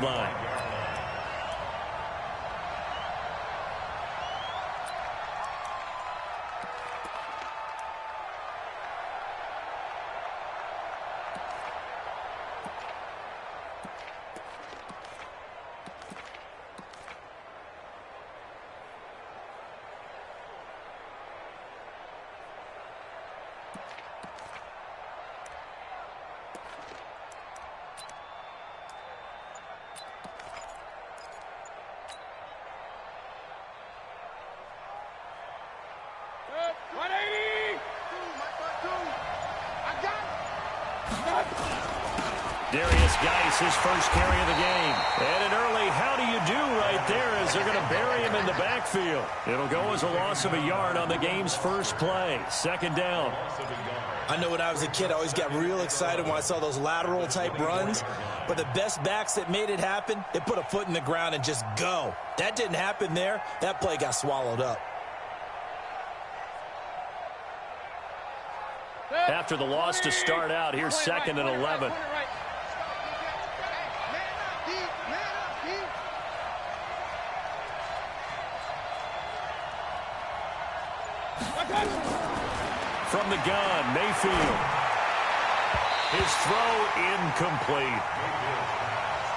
line. His first carry of the game. And an early how do you do right there as they're going to bury him in the backfield. It'll go as a loss of a yard on the game's first play. Second down. I know when I was a kid, I always got real excited when I saw those lateral type runs. But the best backs that made it happen, they put a foot in the ground and just go. That didn't happen there. That play got swallowed up. After the loss to start out, here's second and 11. From the gun, Mayfield. His throw incomplete.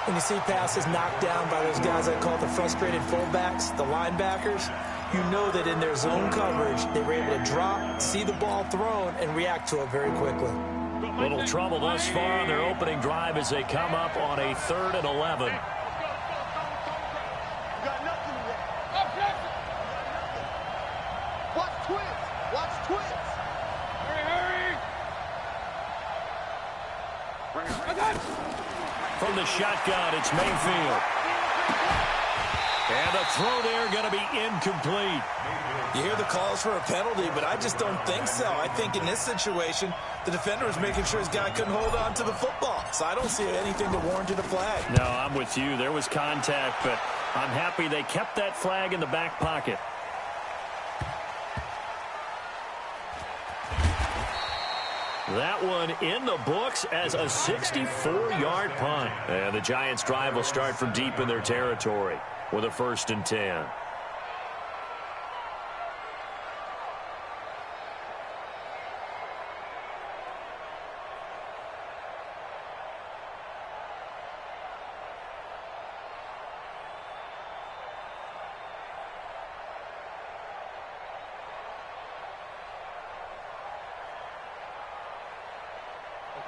When you see passes knocked down by those guys I call the frustrated fullbacks, the linebackers, you know that in their zone coverage, they were able to drop, see the ball thrown, and react to it very quickly. Little trouble thus far on their opening drive as they come up on a 3rd and 11. From the shotgun, it's Mayfield. And the throw there going to be incomplete. You hear the calls for a penalty, but I just don't think so. I think in this situation, the defender was making sure his guy couldn't hold on to the football. So I don't see anything that warranted a flag. No, I'm with you. There was contact, but I'm happy they kept that flag in the back pocket. That one in the books as a 64-yard punt. And the Giants' drive will start from deep in their territory with a 1st and 10.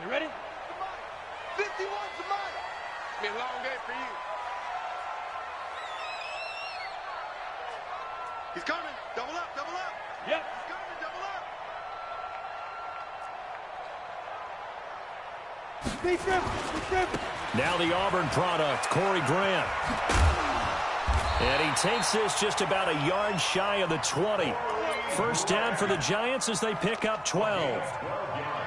You ready? 51's the mic. It's been a long day for you. He's coming. Double up, double up. Yep. He's coming, double up. Now the Auburn product, Corey Grant. And he takes this just about a yard shy of the 20. First down for the Giants as they pick up 12.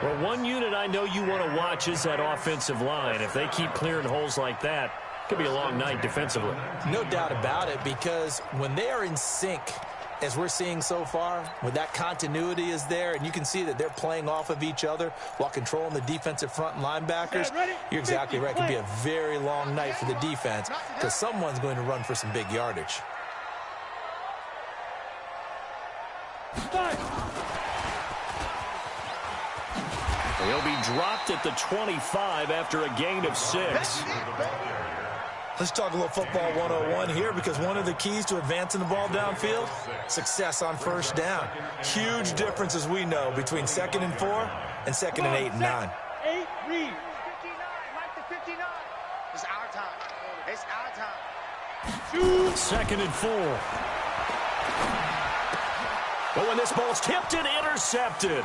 Well, one unit I know you want to watch is that offensive line. If they keep clearing holes like that, it could be a long night defensively. No doubt about it, because when they are in sync, as we're seeing so far, when that continuity is there, and you can see that they're playing off of each other while controlling the defensive front and linebackers, you're exactly right. It could be a very long night for the defense because someone's going to run for some big yardage. He'll be dropped at the 25 after a gain of 6. Let's talk a little football 101 here, because one of the keys to advancing the ball downfield, success on first down. Huge difference, as we know, between 2nd and 4 and 2nd and 8 and 9. 8, read. 59, Mike to 59. It's our time. It's our time. 2nd and 4. But when this ball's tipped and intercepted.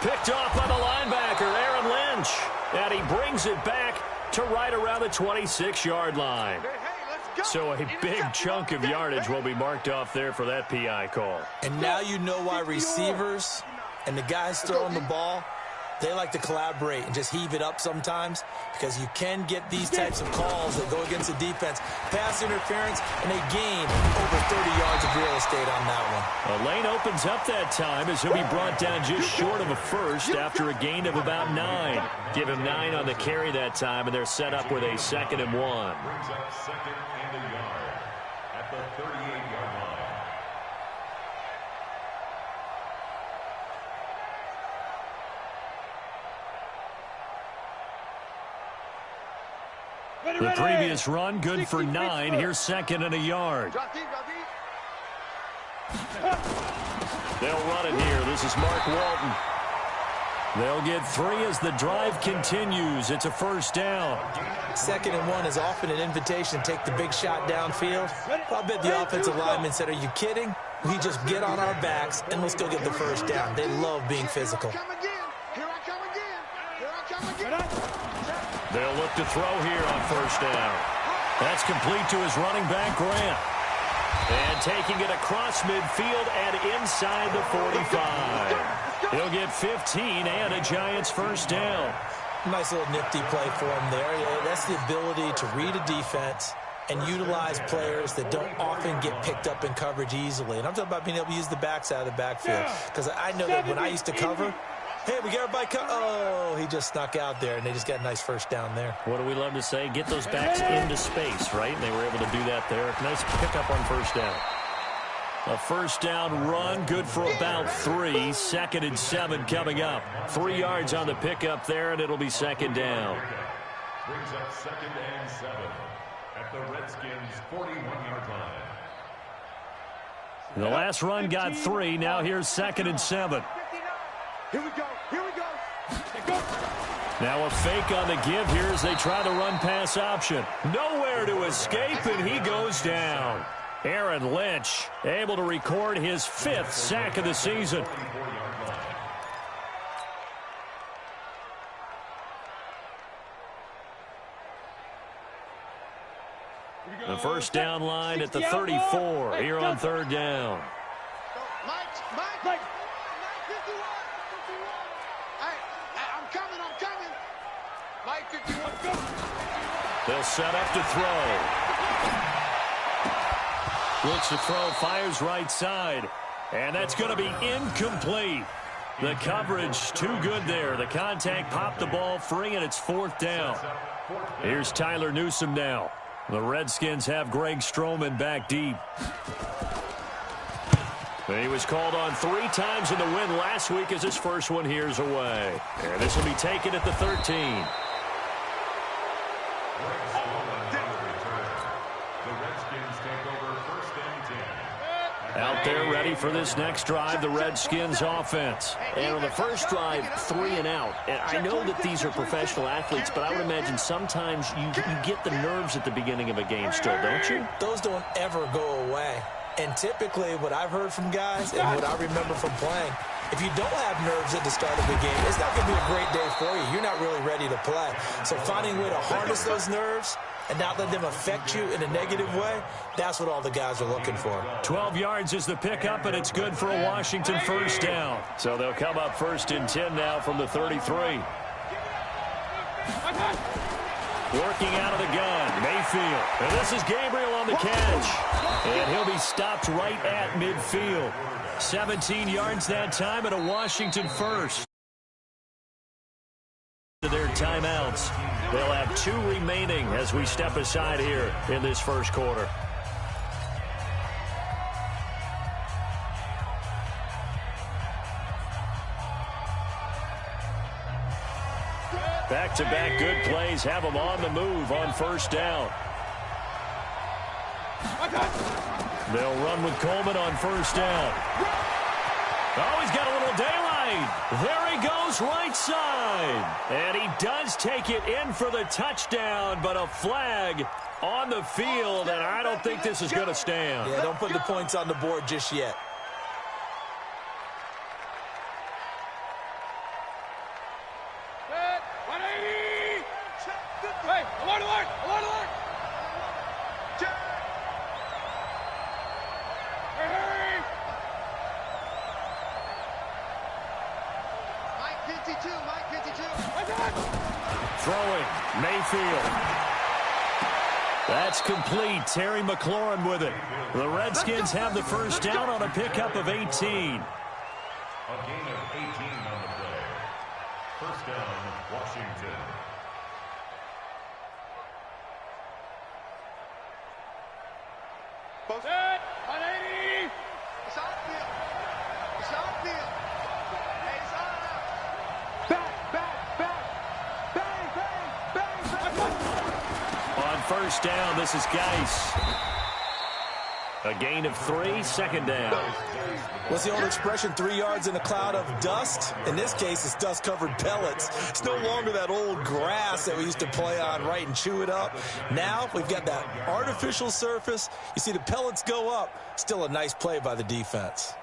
Picked off by the linebacker, Aaron Lynch. And he brings it back to right around the 26-yard line. So a big chunk of yardage will be marked off there for that PI call. And now you know why receivers and the guys throwing the ball They like to collaborate and just heave it up sometimes because you can get these types of calls that go against the defense. Pass interference, and they gain over 30 yards of real estate on that one. The lane opens up that time as he'll be brought down just short of a first after a gain of about 9. Give him 9 on the carry that time, and they're set up with a 2nd and 1. Brings up 2nd and a yard at the 38-yard line. The previous run, good for 9. Here's 2nd and a yard. They'll run it here. This is Mark Walton. They'll get 3 as the drive continues. It's a first down. 2nd and 1 is often an invitation to take the big shot downfield. I bet the offensive lineman said, are you kidding? We just get on our backs, and let's go get the first down. They love being physical. They'll look to throw here on first down. That's complete to his running back, Grant. And taking it across midfield and inside the 45. He'll get 15 and a Giants first down. Nice little nifty play for him there. That's the ability to read a defense and utilize players that don't often get picked up in coverage easily. And I'm talking about being able to use the backside of the backfield. Because I know that when I used to cover, hey, we got everybody oh, he just snuck out there, and they just got a nice first down there. What do we love to say? Get those backs into space, right? And they were able to do that there. Nice pickup on first down. A first down run, good for about 3. 2nd and 7 coming up. 3 yards on the pickup there, and it'll be 2nd down. Brings up 2nd and 7 at the Redskins' 41-yard line. The last run got 3. Now here's 2nd and 7. Here we go. Here we go. Now a fake on the give here as they try the run-pass option. Nowhere to escape, and he goes down. Aaron Lynch able to record his 5th sack of the season. The first down line at the 34 here on 3rd down. Mike. Mike 51, go. They'll set up to throw. Looks to throw, fires right side. And that's going to be incomplete. The coverage too good there. The contact popped the ball free, and it's 4th down. Here's Tyler Newsome now. The Redskins have Greg Stroman back deep. He was called on 3 times in the win last week as his first one here's away. And this will be taken at the 13. Out there ready for this next drive, the Redskins offense. And on the first drive, 3 and out. And I know that these are professional athletes, but I would imagine sometimes you get the nerves at the beginning of a game still, don't you? Those don't ever go away. And typically what I've heard from guys and what I remember from playing, if you don't have nerves at the start of the game, it's not going to be a great day for you. You're not really ready to play. So finding a way to harness those nerves and not let them affect you in a negative way, that's what all the guys are looking for. 12 yards is the pickup, and it's good for a Washington first down. So they'll come up 1st and 10 now from the 33. Working out of the gun, Mayfield. And this is Gabriel on the catch. And he'll be stopped right at midfield. 17 yards that time, and a Washington first. To their timeouts. They'll have 2 remaining as we step aside here in this first quarter. Back-to-back good plays have them on the move on first down. They'll run with Coleman on first down. Oh, he's got a little daylight. There he goes right side. And he does take it in for the touchdown, but a flag on the field, and I don't think this is going to stand. Yeah, don't put the points on the board just yet. Mike 52, Mike Mayfield. That's complete. Terry McLaurin with it. The Redskins have the first down on a pickup of 18. A gain of 18 on the play. First down, Washington. Set, 180. It's outfield. It's outfield. Hey, it's out. Bang. On first down, this is Geis. A gain of 3, second down. What's the old expression, 3 yards in a cloud of dust? In this case, it's dust-covered pellets. It's no longer that old grass that we used to play on, right, and chew it up. Now we've got that artificial surface. You see the pellets go up. Still a nice play by the defense.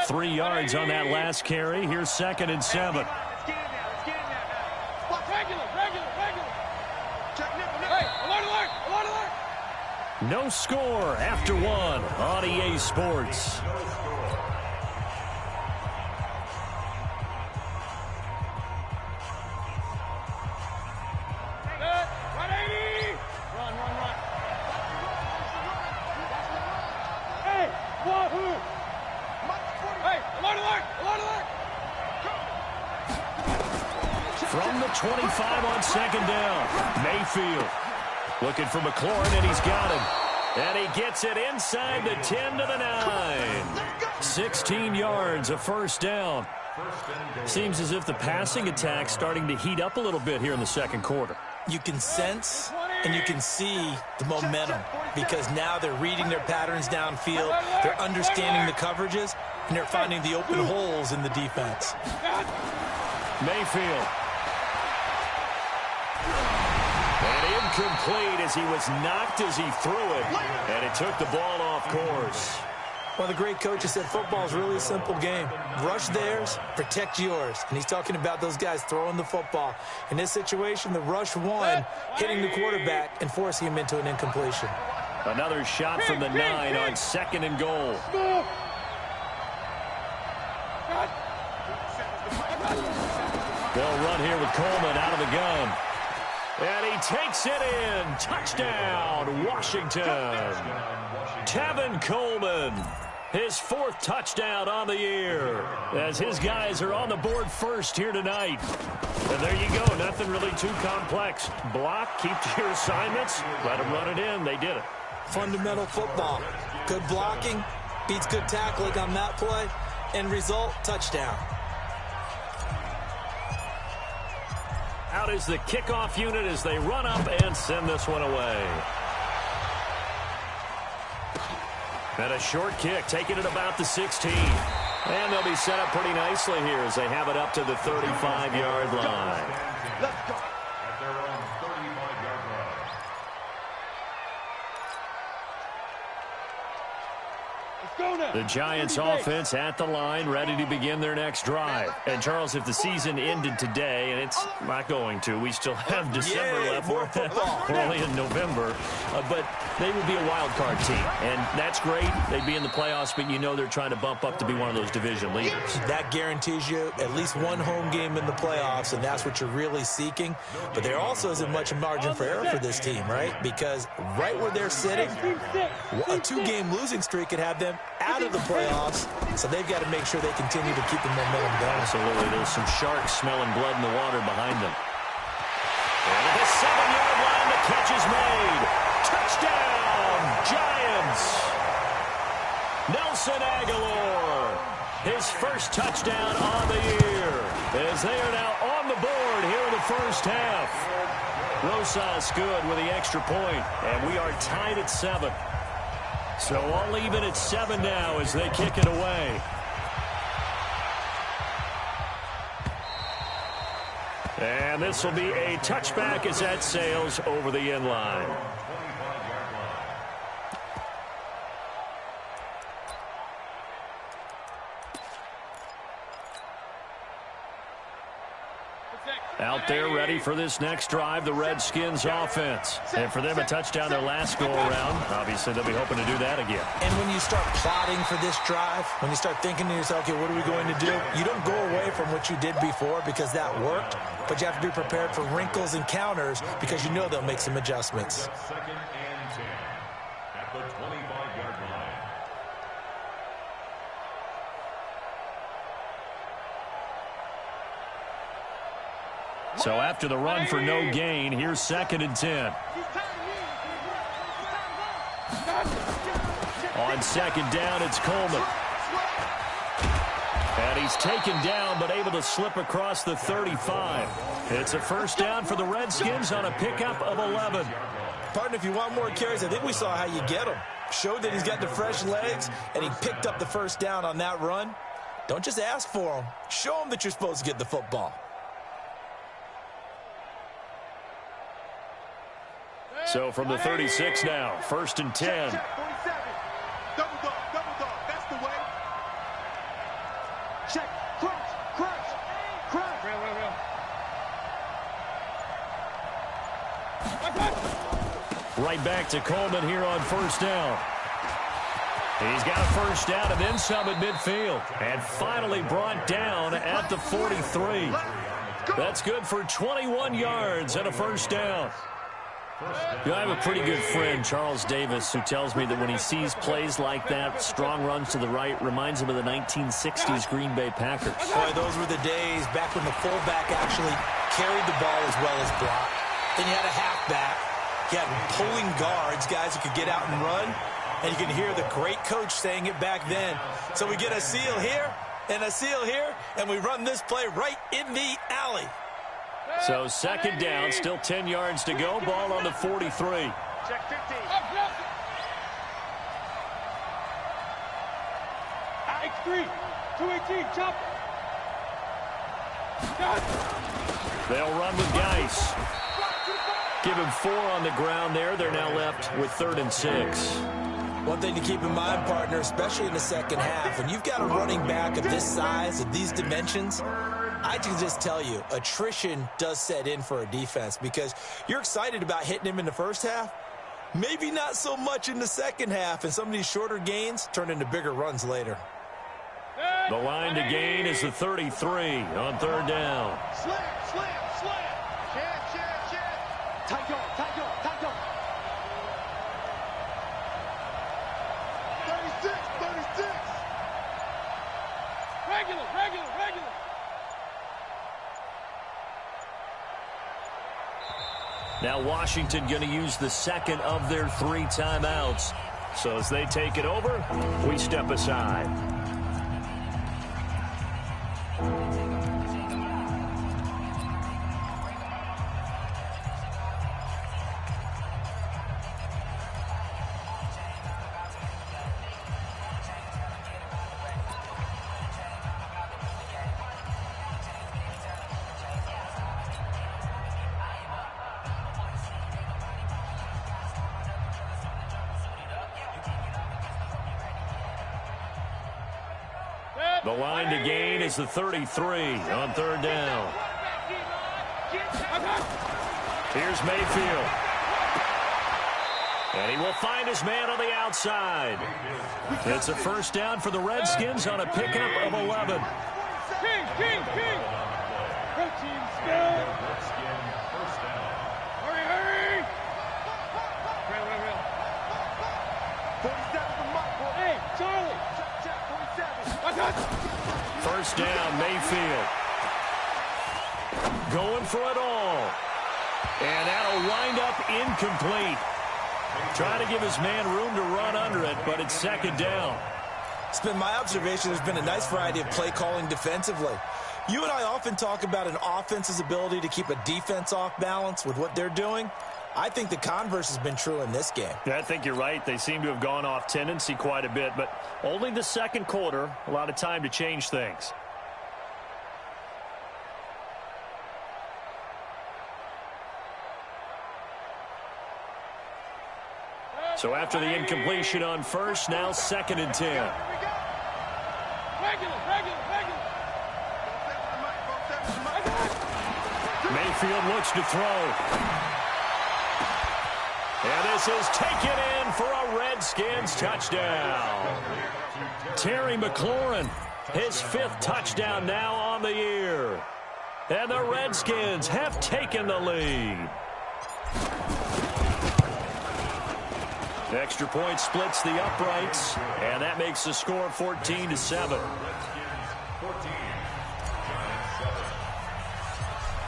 Set. 3 yards on that last carry. Here's 2nd and 7. Let's get in there. Let's get in there now. What? Regular. Check nickel. Hey, alert. No score after 1 on EA Sports. Set, 180. Run. Hey, what? Hey, alert. From the 25 on 2nd down. Mayfield looking for McLaurin, and he's got him. And he gets it inside the 10 to the 9. 16 yards, a first down. Seems as if the passing attack's starting to heat up a little bit here in the second quarter. You can sense and you can see the momentum because now they're reading their patterns downfield, they're understanding the coverages, and they're finding the open holes in the defense. Mayfield. And incomplete as he was knocked as he threw it, and it took the ball off course. One of the great coaches said football is really a simple game. Rush theirs, protect yours. And he's talking about those guys throwing the football. In this situation, the rush won, hitting the quarterback and forcing him into an incompletion. Another shot from the 9 on 2nd and goal. They'll run here with Coleman out of the gun. And he takes it in. Touchdown, Washington. Tevin Coleman, his 4th touchdown on the year, as his guys are on the board first here tonight. And there you go, nothing really too complex. Block, keep to your assignments, let them run it in. They did it. Fundamental football. Good blocking, beats good tackling on that play. End result, touchdown. Out is the kickoff unit as they run up and send this one away. And a short kick, taking it about the 16. And they'll be set up pretty nicely here as they have it up to the 35-yard line. Let's go. At their own 35-yard line. Let's go now. The Giants offense at the line, ready to begin their next drive. And, Charles, if the season ended today, and it's not going to, we still have December left. We're only in November. But they would be a wild card team. And that's great. They'd be in the playoffs, but you know they're trying to bump up to be one of those division leaders. That guarantees you at least one home game in the playoffs, and that's what you're really seeking. But there also isn't much margin for error for this team, right? Because right where they're sitting, a 2-game losing streak could have them out of the playoffs, so they've got to make sure they continue to keep the momentum going. Absolutely. There's some sharks smelling blood in the water behind them. And at the 7-yard line, the catch is made. Touchdown, Giants. Nelson Aguilar, his first touchdown on the year, as they are now on the board here in the first half. Rosas good with the extra point, and we are tied at 7. So all even at 7 now as they kick it away. And this will be a touchback as that sails over the end line. Out there ready for this next drive, the Redskins offense. And for them, a touchdown their last go-around. Obviously, they'll be hoping to do that again. And when you start plotting for this drive, when you start thinking to yourself, okay, what are we going to do? You don't go away from what you did before because that worked, but you have to be prepared for wrinkles and counters because you know they'll make some adjustments. Second and 10 at the 25-yard line. So after the run for no gain, here's 2nd and 10. On 2nd down, it's Coleman. And he's taken down, but able to slip across the 35. It's a first down for the Redskins on a pickup of 11. Partner, if you want more carries, I think we saw how you get him. Showed that he's got the fresh legs, and he picked up the first down on that run. Don't just ask for him. Show him that you're supposed to get the football. So from the 36 now, 1st and 10. Check, 47. Double dog, that's the way. Check, crunch. Real. Right back to Coleman here on 1st down. He's got a first down and then some at midfield. And finally brought down at the 43. That's good for 21 yards and a first down. I have a pretty good friend, Charles Davis, who tells me that when he sees plays like that, strong runs to the right, reminds him of the 1960s Green Bay Packers. Boy, those were the days back when the fullback actually carried the ball as well as blocked. Then you had a halfback. You had pulling guards, guys who could get out and run. And you can hear the great coach saying it back then. So we get a seal here and a seal here, and we run this play right in the alley. So 2nd down, still 10 yards to go. Ball on the 43. Check 15. X3, 218, jump. They'll run with Geis. Give him 4 on the ground there. They're now left with 3rd and 6. One thing to keep in mind, partner, especially in the second half, when you've got a running back of this size, of these dimensions, I can just tell you, attrition does set in for a defense because you're excited about hitting him in the first half. Maybe not so much in the second half, and some of these shorter gains turn into bigger runs later. The line to gain is the 33 on 3rd down. Slam. Tight go. 36. Regular. Now Washington going to use the 2nd of their 3 timeouts. So as they take it over, we step aside. The line to gain is the 33 on 3rd down. Here's Mayfield. And he will find his man on the outside. It's a first down for the Redskins on a pickup of 11. King. Go team, skill. Hurry. Real. 47 from Mike. Hey, Charlie. Check, 47. First down, Mayfield. Going for it all. And that'll wind up incomplete. Trying to give his man room to run under it, but it's 2nd down. It's been my observation there's been a nice variety of play calling defensively. You and I often talk about an offense's ability to keep a defense off balance with what they're doing. I think the converse has been true in this game. Yeah, I think you're right. They seem to have gone off tendency quite a bit, but only the 2nd quarter, a lot of time to change things. So after the incompletion on first, now 2nd and 10. Mayfield looks to throw. And this is taken in for a Redskins touchdown. Terry McLaurin, his 5th touchdown now on the year. And the Redskins have taken the lead. Extra point splits the uprights, and that makes the score 14-7.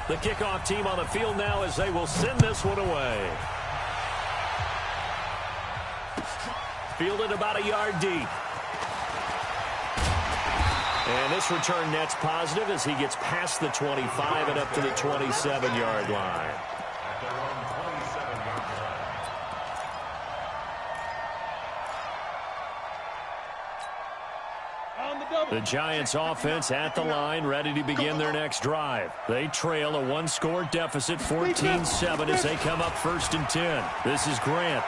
The kickoff team on the field now as they will send this one away. Fielded about a yard deep. And this return net's positive as he gets past the 25 and up to the 27-yard line. The Giants offense at the line, ready to begin their next drive. They trail a 1-score deficit, 14-7 as they come up 1st and 10. This is Grant.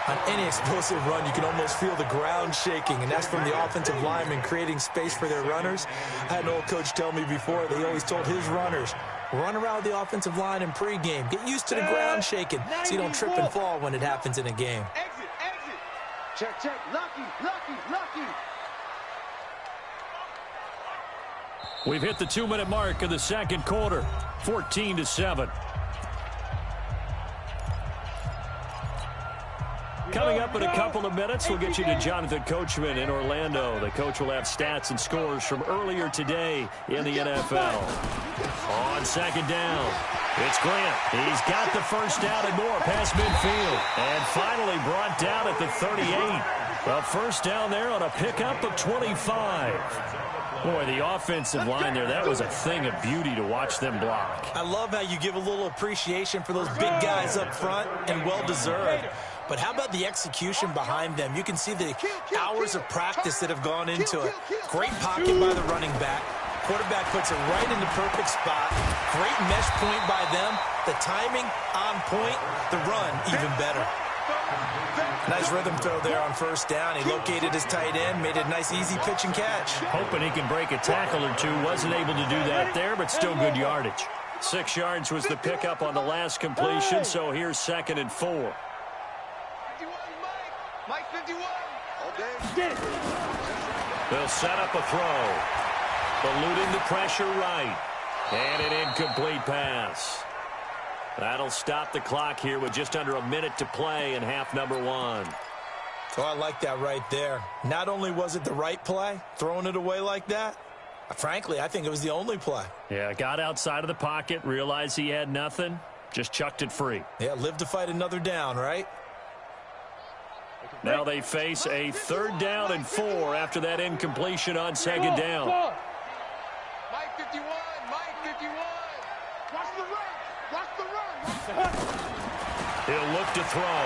On any explosive run, you can almost feel the ground shaking, and that's from the offensive linemen creating space for their runners. I had an old coach tell me before, they always told his runners, run around the offensive line in pregame. Get used to the ground shaking so you don't trip and fall when it happens in a game. Exit, exit. Check, check. Lucky, lucky, lucky. We've hit the 2-minute mark of the second quarter, 14-7. Coming up in a couple of minutes, we'll get you to Jonathan Coachman in Orlando. The coach will have stats and scores from earlier today in the NFL. On 2nd down, it's Grant. He's got the first down and more past midfield. And finally brought down at the 38. A first down there on a pickup of 25. Boy, the offensive line there, that was a thing of beauty to watch them block. I love how you give a little appreciation for those big guys up front, and well-deserved. But how about the execution behind them? You can see the hours of practice that have gone into it. Great pocket by the running back. Quarterback puts it right in the perfect spot. Great mesh point by them. The timing on point. The run even better. Nice rhythm throw there on first down. He located his tight end, made it a nice easy pitch and catch. Hoping he can break a tackle or two. Wasn't able to do that there, but still good yardage. 6 yards was the pickup on the last completion, so here's 2nd and 4. Mike 51. Okay. They'll set up a throw. Eluding the pressure right. And an incomplete pass. That'll stop the clock here with just under a minute to play in half number 1. Oh, I like that right there. Not only was it the right play, throwing it away like that, frankly, I think it was the only play. Yeah, got outside of the pocket, realized he had nothing, just chucked it free. Yeah, live to fight another down, right? Now they face a 3rd down and 4 after that incompletion on 2nd down. Mike 51, Mike 51. Watch the run, watch the run. He'll look to throw.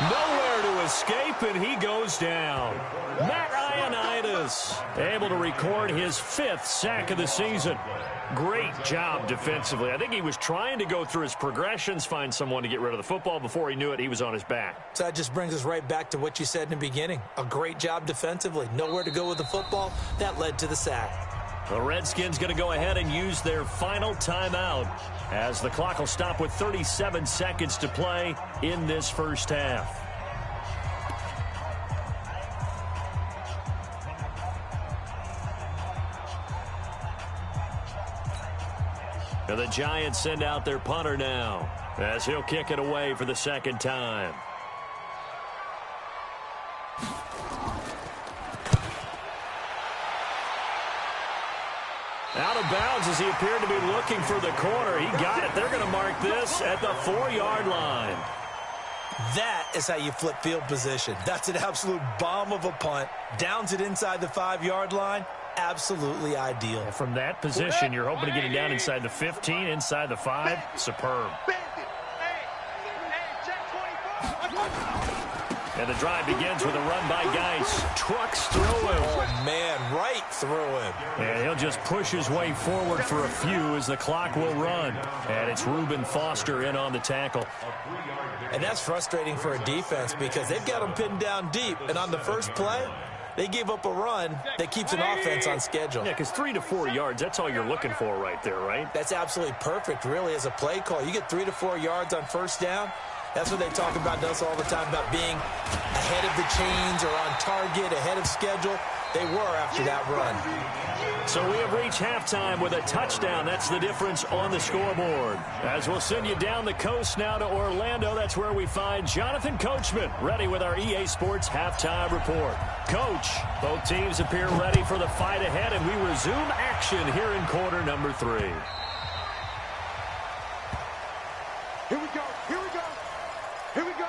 Nowhere to escape, and he goes down. Matt Ioannidis able to record his 5th sack of the season. Great job defensively. I think he was trying to go through his progressions, find someone to get rid of the football. Before he knew it, he was on his back. So that just brings us right back to what you said in the beginning. A great job defensively. Nowhere to go with the football. That led to the sack. The Redskins going to go ahead and use their final timeout as the clock will stop with 37 seconds to play in this first half. And the Giants send out their punter now as he'll kick it away for the 2nd time. Out of bounds as he appeared to be looking for the corner. He got it. They're going to mark this at the 4-yard line. That is how you flip field position. That's an absolute bomb of a punt. Downs it inside the 5-yard line. Absolutely ideal. From that position, you're hoping to get it down inside the 15, inside the 5. Superb. And the drive begins with a run by Geis. Trucks through him. Oh, man, right through him. And he'll just push his way forward for a few as the clock will run. And it's Reuben Foster in on the tackle. And that's frustrating for a defense because they've got him pinned down deep. And on the first play, They gave up a run that keeps an offense on schedule. Yeah, because 3 to 4 yards, that's all you're looking for right there, right? That's absolutely perfect, really, as a play call. You get 3 to 4 yards on first down. That's what they talk about to us all the time, about being ahead of the chains or on target, ahead of schedule. They were after that run. So we have reached halftime with a touchdown. That's the difference on the scoreboard. As we'll send you down the coast now to Orlando, that's where we find Jonathan Coachman, ready with our EA Sports halftime report. Coach, both teams appear ready for the fight ahead, and we resume action here in quarter number 3. Here we go. Here we go. Here we go.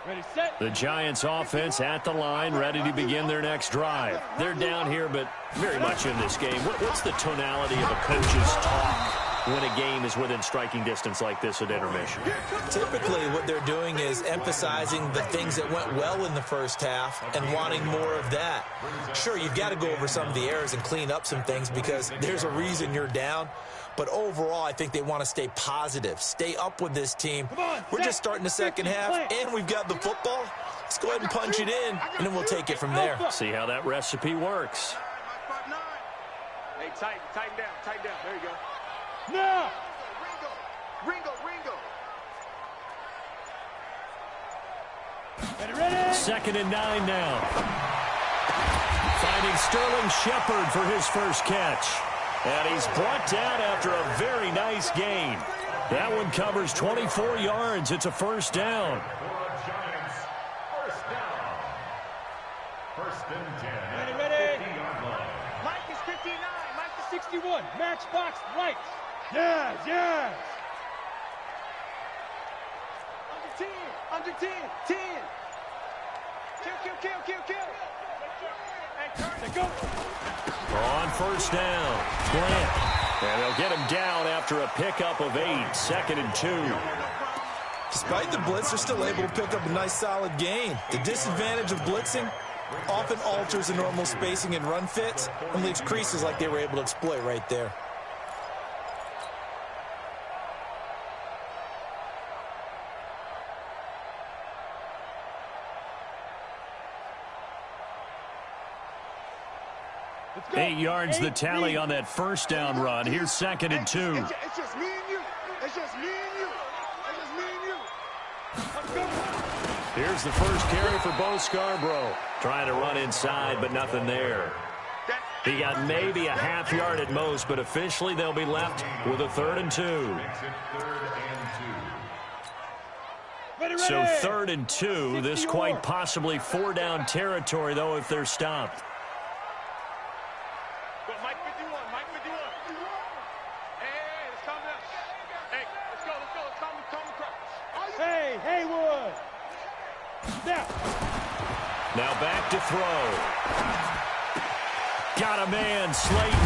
Ready, set. The Giants offense at the line, ready to begin their next drive. They're down here, but very much in this game. What's the tonality of a coach's talk when a game is within striking distance like this at intermission? Typically, what they're doing is emphasizing the things that went well in the first half and wanting more of that. Sure, you've got to go over some of the errors and clean up some things because there's a reason you're down. But overall, I think they want to stay positive, stay up with this team. We're just starting the second half, and we've got the football. Let's go ahead and punch it in, and then we'll take it from there. See how that recipe works. Hey, tighten down. There you go. Now. Ringo. Ready. 2nd and 9 now. Finding Sterling Shepard for his first catch. And he's brought down after a very nice gain. That one covers 24 yards. It's a first down. Giants, first down. 1st and 10. Ready. 50-yard line. Mike is 59. Mike is 61. Matchbox right. Yes. Under 10. 10. Kill. Hey, turn. Go. On first down, Grant. And they'll get him down after a pickup of 8, 2nd and 2. Despite the blitz, they're still able to pick up a nice, solid gain. The disadvantage of blitzing often alters the normal spacing and run fits and leaves creases like they were able to exploit right there. Let's go. 8 yards the tally on that first down run. Here's 2nd and 2. It's just me and you. It's just me and you. Let's go. Here's the first carry for Bo Scarborough. Trying to run inside, but nothing there. He got maybe a half yard at most, but officially they'll be left with a 3rd and 2. Makes it 3rd and 2. Ready. So 3rd and 2. This quite possibly 4-down territory, though, if they're stopped. Go, Mike 51. Hey, let's calm down. Hey, let's go. Let's calm across. Hey, Haywood. Now back to throw. Got a man, Slayton.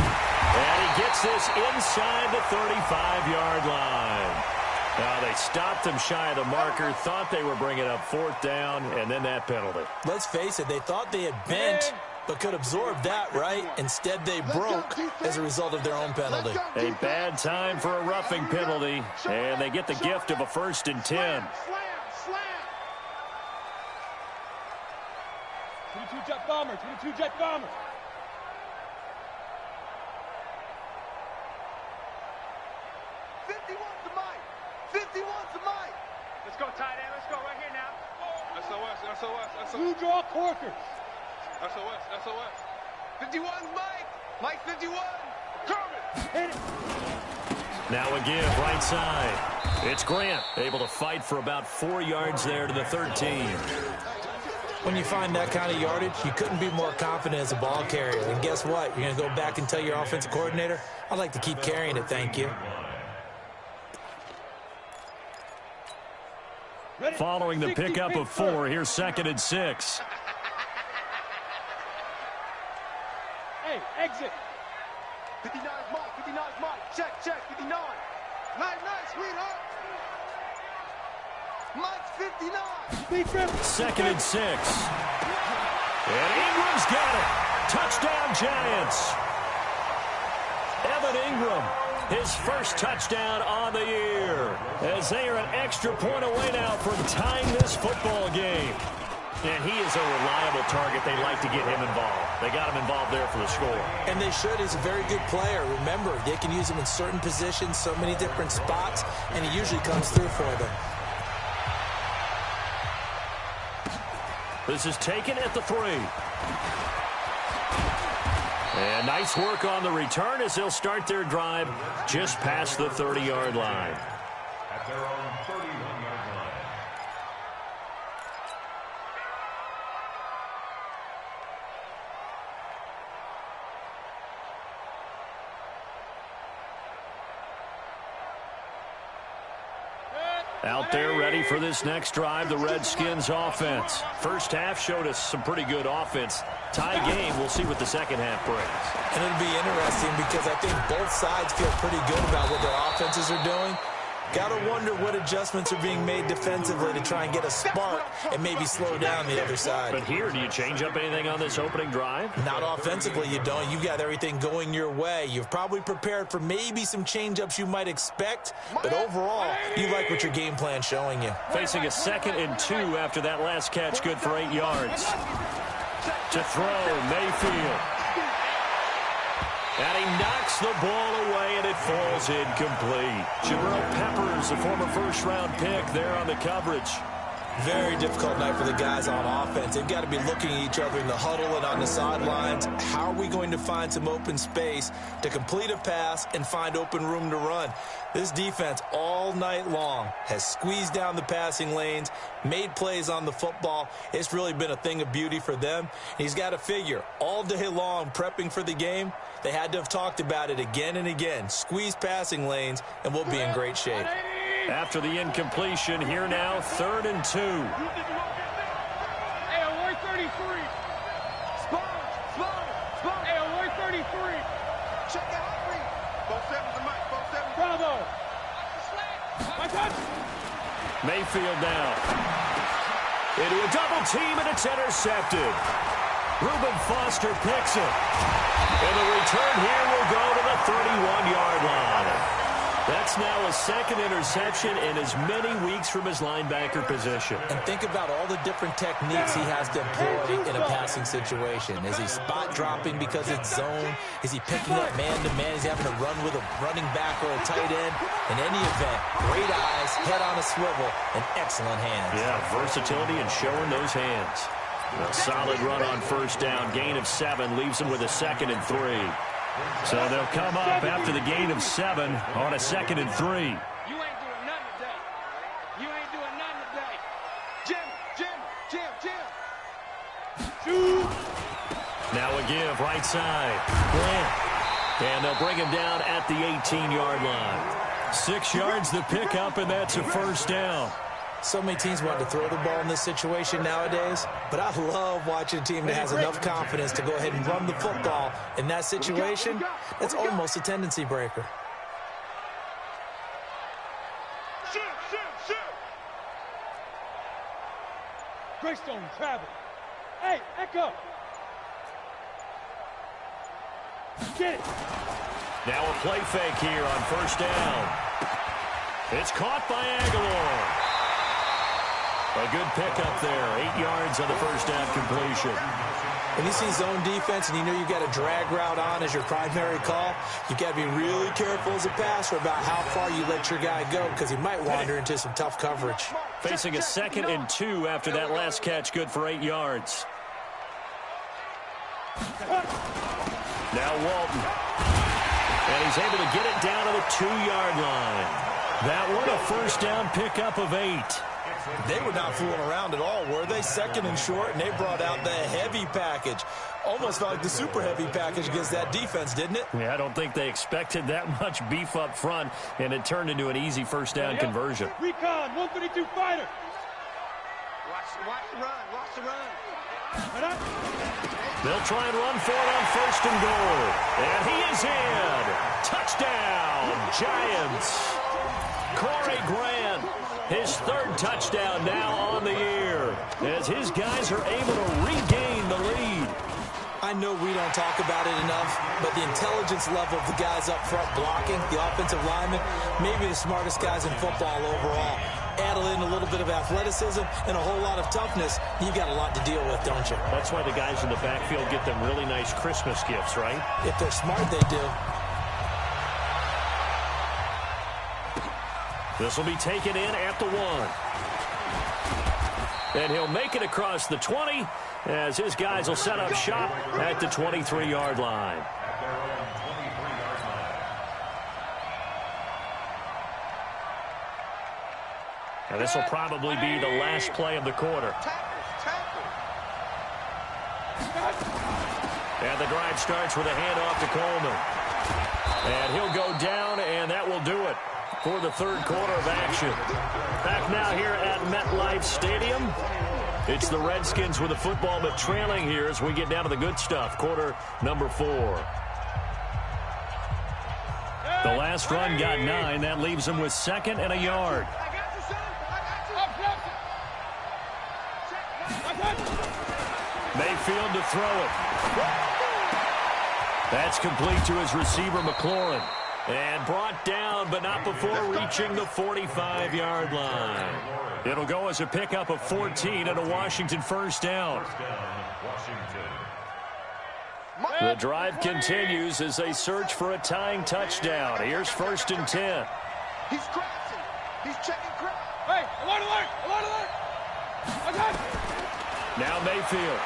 And he gets this inside the 35-yard line. Now they stopped him shy of the marker, thought they were bringing up 4th down, and then that penalty. Let's face it, they thought they had bent, but could absorb that, right? Instead, they broke as a result of their own penalty. A bad time for a roughing penalty, and they get the gift of a 1st and 10. Slam. 22 jet bomber. 51's the Mike. Let's go, tight end. Let's go right here now. SOS. Blue draw quarters. SOS. 51's Mike. Mike 51. Kermit. Hit it. Now a give, right side. It's Grant, able to fight for about 4 yards there to the 13. When you find that kind of yardage, you couldn't be more confident as a ball carrier. And guess what? You're going to go back and tell your offensive coordinator, I'd like to keep carrying it, thank you. Following the pickup of 4, here's 2nd and 6. Hey, exit. 59 is Mike. 59 is Mike. Check, 59. Nice, sweetheart. Mike's 59. 2nd and 6. And Ingram's got it. Touchdown, Giants. Evan Ingram, his first touchdown on the year, as they are an extra point away now from tying this football game. And he is a reliable target. They like to get him involved. They got him involved there for the score. And they should. He's a very good player. Remember, they can use him in certain positions, so many different spots, and he usually comes through for them. This is taken at the 3. And nice work on the return as they'll start their drive just past the 30-yard line. At their own 31-yard line. Out there ready for this next drive, the Redskins offense. First half showed us some pretty good offense. Tie game, we'll see what the second half brings. And it'll be interesting because I think both sides feel pretty good about what their offenses are doing. Got to wonder what adjustments are being made defensively to try and get a spark and maybe slow down the other side. But here, do you change up anything on this opening drive? Not offensively, you don't. You've got everything going your way. You've probably prepared for maybe some change-ups you might expect, but overall, you like what your game plan's showing you. Facing a 2nd and 2 after that last catch, good for 8 yards. To throw, Mayfield. And he knocks the ball away, and it falls incomplete. Jabril Peppers, the former first-round pick, there on the coverage. Very difficult night for the guys on offense. They've got to be looking at each other in the huddle and on the sidelines. How are we going to find some open space to complete a pass and find open room to run? This defense all night long has squeezed down the passing lanes, made plays on the football. It's really been a thing of beauty for them. He's got to figure all day long prepping for the game. They had to have talked about it again and again. Squeeze passing lanes, and we'll be in great shape. After the incompletion, here now, 3rd and 2. Hey, on 133. Spawn. Hey, on 133. Check out three. Both sevens and Mike. Both sevens. Bravo. My touch. Mayfield now. Into a double team, and it's intercepted. Reuben Foster picks it. And the return here will go to the 31-yard line. That's now a 2nd interception in as many weeks from his linebacker position. And think about all the different techniques he has to employ in a passing situation. Is he spot dropping because it's zone? Is he picking up man-to-man? Is he having to run with a running back or a tight end? In any event, great eyes, head on a swivel, and excellent hands. Yeah, versatility and showing those hands. A solid run on first down. Gain of 7 leaves him with a 2nd and 3. So they'll come up after the gain of 7 on a 2nd and 3. You ain't doing nothing today. You ain't doing nothing today. Jim. Now a give, right side. Grant. And they'll bring him down at the 18-yard line. 6 yards the pickup, and that's a first down. So many teams want to throw the ball in this situation nowadays, but I love watching a team that has enough confidence to go ahead and run the football in that situation. That's almost a tendency breaker. Shoot. Greystone travel. Hey, Echo. Get it. Now a play fake here on first down. It's caught by Aguilar. A good pickup there. 8 yards on the first down completion. When you see zone defense and you know you've got a drag route on as your primary call, you've got to be really careful as a passer about how far you let your guy go because he might wander into some tough coverage. Facing a 2nd and 2 after that last catch, good for 8 yards. Now Walton. And he's able to get it down to the 2-yard line. That one a first down pickup of 8. They were not fooling around at all, were they? 2nd and short, and they brought out the heavy package. Almost felt like the super heavy package against that defense, didn't it? Yeah, I don't think they expected that much beef up front, and it turned into an easy first down conversion. Recon, 132 fighter. Watch the run. Watch the run. They'll try and run for it on 1st and goal. And he is in. Touchdown, Giants. Corey Grant, his 3rd touchdown now on the year, as his guys are able to regain the lead. I know we don't talk about it enough, but the intelligence level of the guys up front blocking, the offensive linemen, maybe the smartest guys in football overall. Add in a little bit of athleticism and a whole lot of toughness, you got a lot to deal with, don't you? That's why the guys in the backfield get them really nice Christmas gifts, right? If they're smart, they do. This will be taken in at the 1. And he'll make it across the 20 as his guys will set up shop at the 23-yard line. And this will probably be the last play of the quarter. And the drive starts with a handoff to Coleman. And he'll go down, and that will do it for the 3rd quarter of action. Back now here at MetLife Stadium. It's the Redskins with the football, but trailing here as we get down to the good stuff. Quarter number 4. The last run got 9. That leaves them with 2nd and a yard. Mayfield to throw it. That's complete to his receiver, McLaurin. And brought down, but not before reaching the 45-yard line. It'll go as a pickup of 14 and a Washington 1st down. The drive continues as they search for a tying touchdown. Here's 1st and 10. He's crossing. He's checking crowd. Hey, I want to learn. Now Mayfield.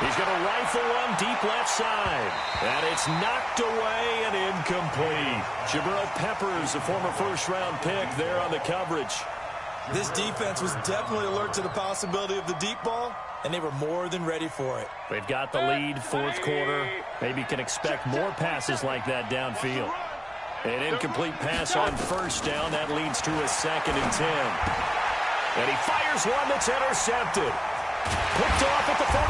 He's going to rifle one deep left side. And it's knocked away and incomplete. Jabril Peppers, a former 1st-round pick, there on the coverage. This defense was definitely alert to the possibility of the deep ball, and they were more than ready for it. They've got the lead, 4th quarter. Maybe you can expect more passes like that downfield. An incomplete pass on 1st down. That leads to a 2nd and 10. And he fires one that's intercepted. Picked off at the 49.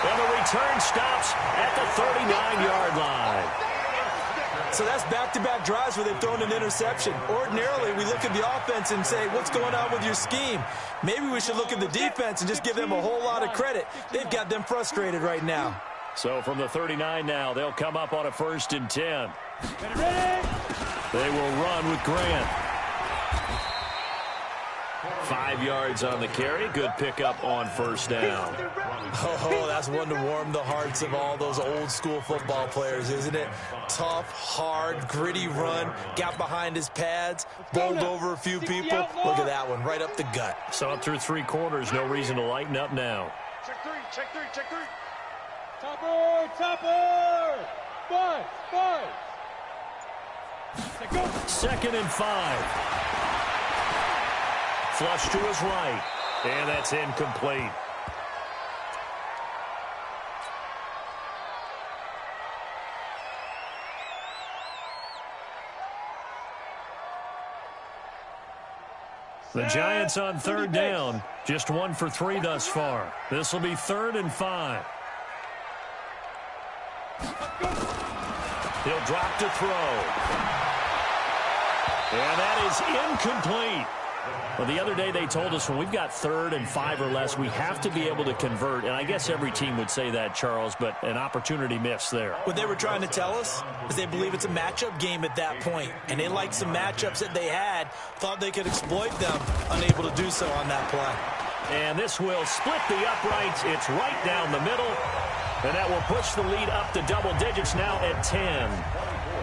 And the return stops at the 39-yard line. So that's back-to-back drives where they've thrown an interception. Ordinarily, we look at the offense and say, what's going on with your scheme? Maybe we should look at the defense and just give them a whole lot of credit. They've got them frustrated right now. So from the 39 now, they'll come up on a 1st and 10. They will run with Grant. 5 yards on the carry. Good pickup on 1st down. Oh, that's one to warm the hearts of all those old-school football players, isn't it? Tough, hard, gritty run. Got behind his pads, bowled over a few people. Look at that one, right up the gut. Saw it through 3 quarters. No reason to lighten up now. Check 3, check 3, check 3. Topper, topper. 5. 2nd and 5. Flush to his right. And that's incomplete. The Giants on 3rd down. Just 1 for 3 thus far. This will be 3rd and 5. He'll drop to throw. And that is incomplete. Well, the other day they told us when we've got 3rd and 5 or less, we have to be able to convert. And I guess every team would say that, Charles, but an opportunity missed there. What they were trying to tell us is they believe it's a matchup game at that point. And they liked some matchups that they had, thought they could exploit them, unable to do so on that play. And this will split the uprights. It's right down the middle. And that will push the lead up to double digits now at 10.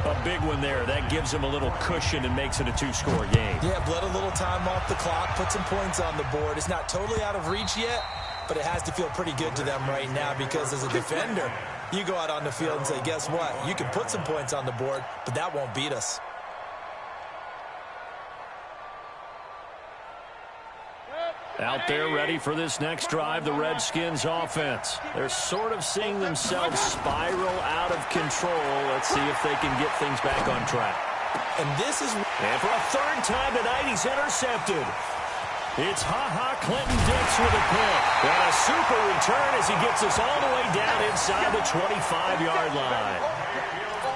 A big one there. That gives them a little cushion and makes it a 2-score game. Yeah, bled a little time off the clock, put some points on the board. It's not totally out of reach yet, but it has to feel pretty good to them right now because as a defender, you go out on the field and say, guess what? You can put some points on the board, but that won't beat us. Out there ready for this next drive, the Redskins offense. They're sort of seeing themselves spiral out of control. Let's see if they can get things back on track. And this is... And for a 3rd time tonight, he's intercepted. It's Ha-Ha Clinton-Dix with a pick. And a super return as he gets us all the way down inside the 25-yard line.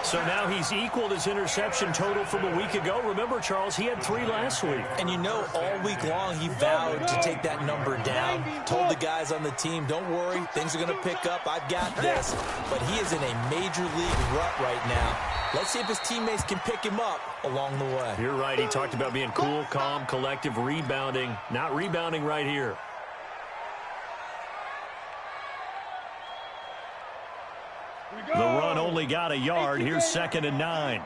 So now he's equaled his interception total from a week ago. Remember, Charles, he had 3 last week. And you know, all week long he vowed to take that number down. Told the guys on the team, don't worry, things are going to pick up. I've got this. But he is in a major league rut right now. Let's see if his teammates can pick him up along the way. You're right. He talked about being cool, calm, collective, rebounding. Not rebounding right here. The run only got a yard. Here's 2nd and 9.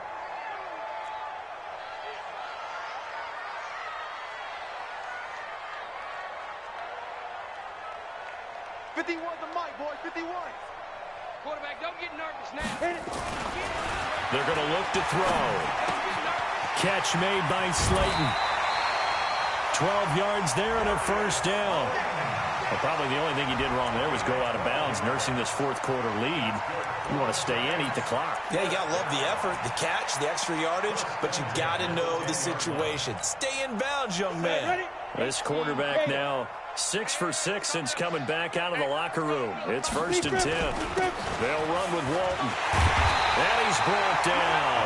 The mic, boy, 51. Quarterback, don't get nervous now. They're going to look to throw. Catch made by Slayton. 12 yards there and a first down. Well, probably the only thing he did wrong there was go out of bounds, nursing this fourth-quarter lead. You want to stay in, eat the clock. Yeah, you got to love the effort, the catch, the extra yardage, but you got to know the situation. Stay in bounds, young man. This quarterback now 6 for 6 since coming back out of the locker room. It's 1st and 10. They'll run with Walton. And he's brought down.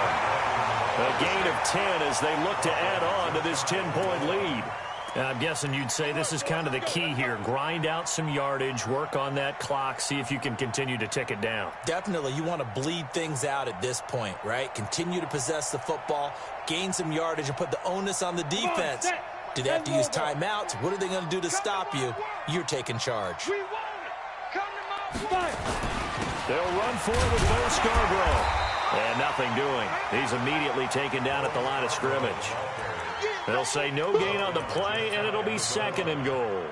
A gain of 10 as they look to add on to this 10-point lead. I'm guessing you'd say this is kind of the key here. Grind out some yardage, work on that clock, see if you can continue to tick it down. Definitely, you want to bleed things out at this point, right? Continue to possess the football, gain some yardage, and put the onus on the defense. Do they have to use timeouts? What are they going to do to stop you? You're taking charge. We want it. Come to my They'll run forward with Bo Scarborough. And nothing doing. He's immediately taken down at the line of scrimmage. They'll say no gain on the play, and it'll be 2nd and goal.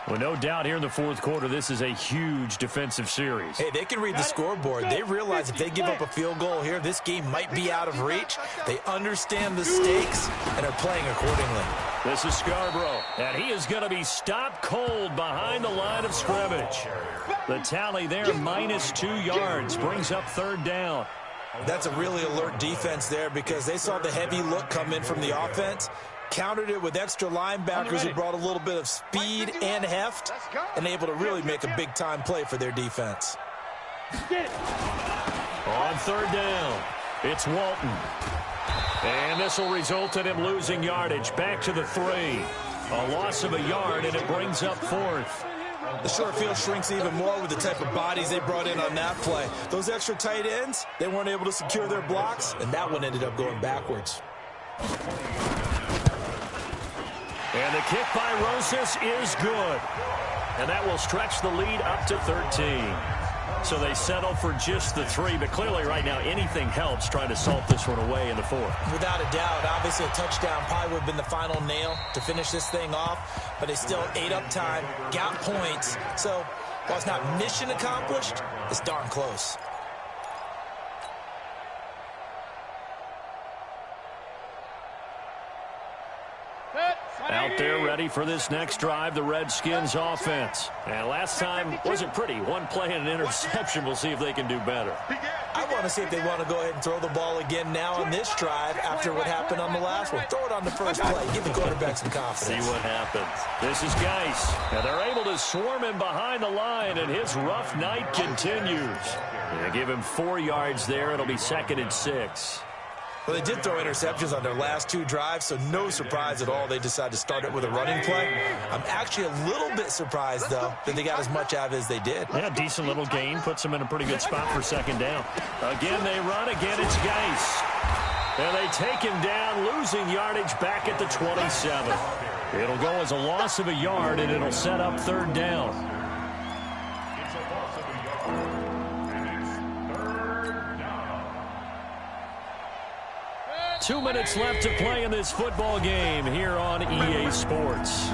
Well, no doubt here in the fourth quarter, this is a huge defensive series. Hey, they can read the scoreboard. They realize if they give up a field goal here, this game might be out of reach. They understand the stakes and are playing accordingly. This is Scarborough, and he is going to be stopped cold behind the line of scrimmage. The tally there, -2 yards, brings up 3rd down. That's a really alert defense there because they saw the heavy look come in from the offense, countered it with extra linebackers who brought a little bit of speed and heft, and able to really make a big-time play for their defense. On 3rd down, it's Walton. And this will result in him losing yardage. Back to the 3. A loss of a yard, and it brings up 4th. The short field shrinks even more with the type of bodies they brought in on that play. Those extra tight ends, they weren't able to secure their blocks, and that one ended up going backwards. And the kick by Rosas is good. And that will stretch the lead up to 13. So they settle for just the 3, but clearly right now anything helps trying to salt this one away in the 4th. Without a doubt, obviously a touchdown probably would have been the final nail to finish this thing off, but they still ate up time, got points. So while it's not mission accomplished, it's darn close. Out there ready for this next drive, the Redskins offense. And last time wasn't pretty. One play and an interception. We'll see if they can do better. I want to see if they want to go ahead and throw the ball again now on this drive after what happened on the last one. Throw it on the first play. Give the quarterback some confidence. See what happens. This is Geis. And they're able to swarm him behind the line, and his rough night continues. They give him 4 yards there. It'll be 2nd and 6. Well, they did throw interceptions on their last 2 drives, so no surprise at all they decided to start it with a running play. I'm actually a little bit surprised, though, that they got as much out of it as they did. Yeah, decent little gain. Puts them in a pretty good spot for 2nd down. Again, they run. Again, it's Geis. And they take him down, losing yardage back at the 27. It'll go as a loss of a yard, and it'll set up 3rd down. 2 minutes left to play in this football game here on EA Sports.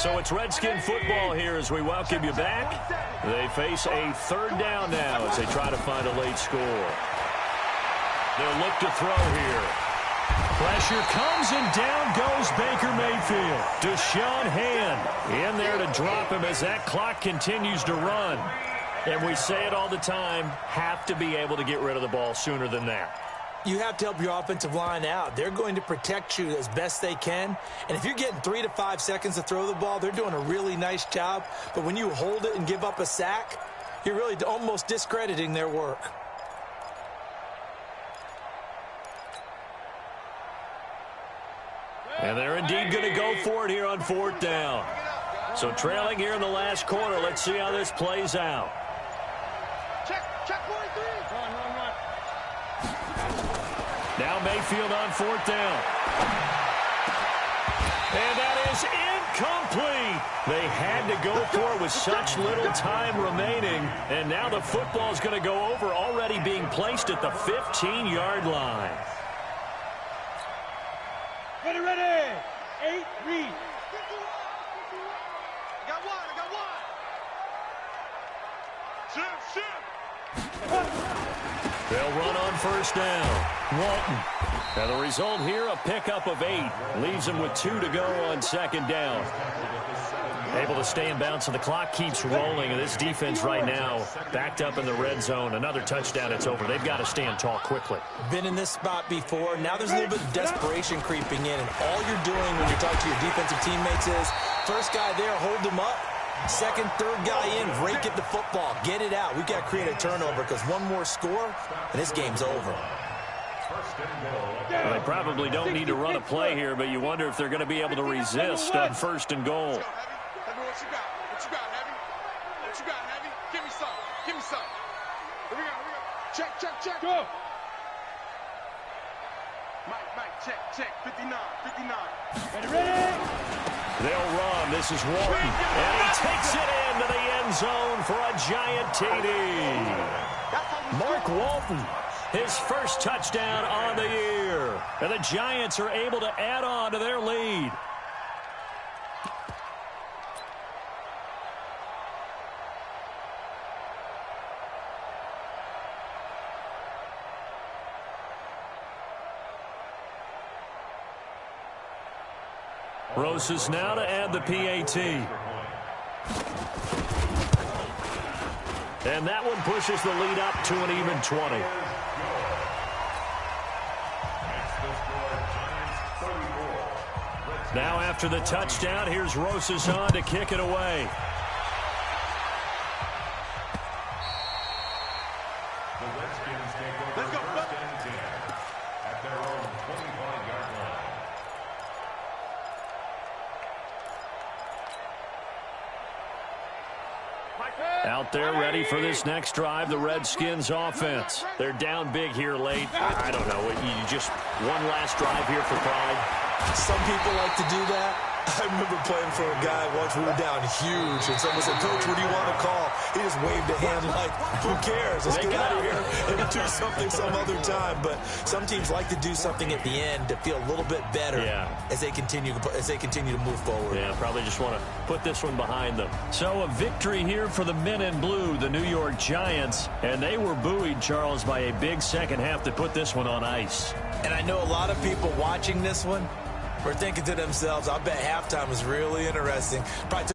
So it's Redskin football here as we welcome you back. They face a third down now as they try to find a late score. They'll look to throw here. Pressure comes and down goes Baker Mayfield. Deshaun Hand in there to drop him as that clock continues to run. And we say it all the time, have to be able to get rid of the ball sooner than that. You have to help your offensive line out. They're going to protect you as best they can. And if you're getting 3 to 5 seconds to throw the ball, they're doing a really nice job. But when you hold it and give up a sack, you're really almost discrediting their work. And they're indeed going to go for it here on fourth down. So trailing here in the last quarter, let's see how this plays out. Check 43. Run. Now Mayfield on fourth down. And that is incomplete. They had to go for it with such little time remaining. And now the football is going to go over, already being placed at the 15-yard line. Ready. 8, read. I got one. Shoot. They'll run on first down. Walton. Now the result here, a pickup of 8. Leaves them with 2 to go on second down. Able to stay in bounds, so the clock keeps rolling. And this defense right now backed up in the red zone. Another touchdown, it's over. They've got to stand tall quickly. Been in this spot before. Now there's a little bit of desperation creeping in. And all you're doing when you're talking to your defensive teammates is, first guy there, hold him up. Second, third guy in, rake at the football. Get it out. We've got to create a turnover because one more score, and this game's over. Well, they probably don't need to run a play here, but you wonder if they're going to be able to resist on first and goal. What you got, Heavy? Give me some. Here we go. Check. Go. Mike, check. 59. Ready. They'll run. This is Walton. And he takes it into the end zone for a giant TD. Mark Walton, his first touchdown on the year. And the Giants are able to add on to their lead. Rosas now to add the PAT. And that one pushes the lead up to an even 20. Now after the touchdown, here's Rosas on to kick it away. The Redskins take over first and 10 at their own 25-yard line. Out there ready for this next drive, the Redskins offense. They're down big here late. I don't know. You just one last drive here for pride. Some people like to do that. I remember playing for a guy once. We were down huge, and someone said, "Coach, what do you want to call?" He just waved a hand like, "Who cares? Let's get out of here and do something some other time." But some teams like to do something at the end to feel a little bit better as they continue to move forward. Yeah, probably just want to put this one behind them. So a victory here for the men in blue, the New York Giants, and they were buoyed, Charles, by a big second half to put this one on ice. And I know a lot of people watching this one were thinking to themselves, I bet halftime was really interesting. Probably took